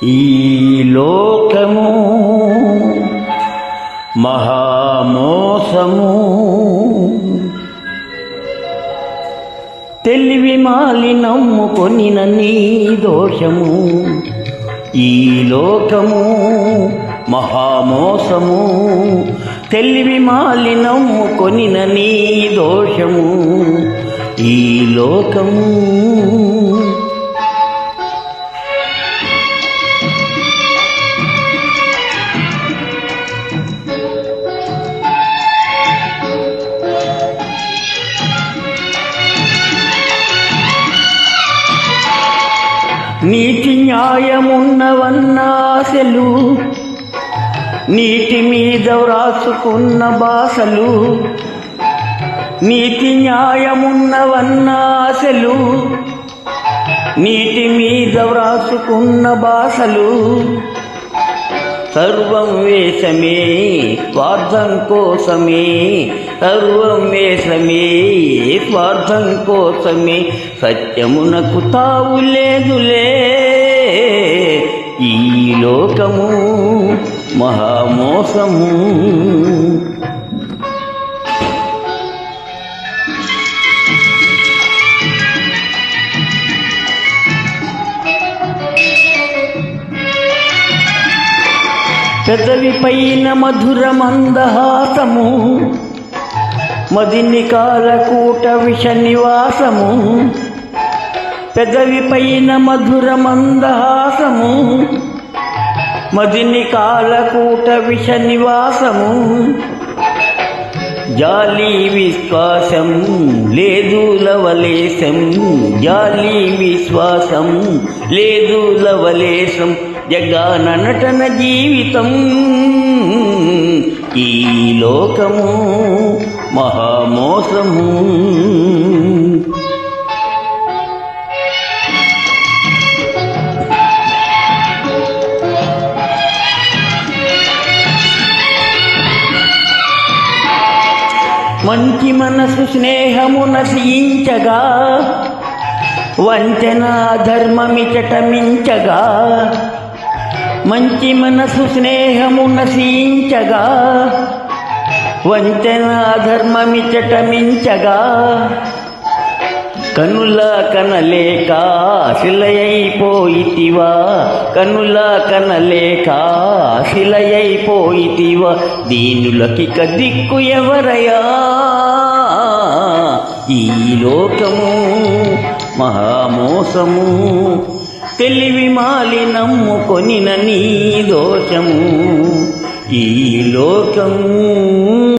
ఈ లోకము మహామోసము, తెలివి మాలి నమ్ముకొనిన నీ దోషము. ఈ లోకము మహామోసము, తెలివి మాలి నమ్ముకొనిన నీ దోషము. ఈ లోకము నీతి న్యాయమున్నవన్నాశలు, నీటి మీద వ్రాసుకున్న బాసలు. నీతి న్యాయమున్నవన్నాశలు, నీటి మీద వ్రాసుకున్న బాసలు. సర్వం వేషమే స్వార్థం కోసమే, సర్వం వేషమే స్వార్థం కోసమే. సత్యమునకు తావు లేదులే, ఈ లోకము మహామోసము. పెదవి పైన మధుర మందహాసము, మదిని కాలకూట విష నివాసము. పెదవి పైన మధుర మందహాసము, మదిని కాలకూట విష నివాసము. జాలి విశ్వాసం లేదు లవలేశం, జాలి విశ్వాసం లేదు లవలేశం. జగాన నటన జీవితం, ఈ లోకము మహామోసము. మంచి మనసు స్నేహము నశించగా, వంచన ధర్మమిచట మించగా. మంచి మనసు స్నేహము నశించగా, వంచన ధర్మమిచట మించగా. కనుల కనలేక శిలయైపోయితివా, కనుల కనలేక శిలయైపోయితివా. దీనులకిక దిక్కు ఎవరయా, ఈ లోకము మహామోసము. తెలివి మాలి నమ్ముకొనిన నీ దోషము, ఈ లోకము.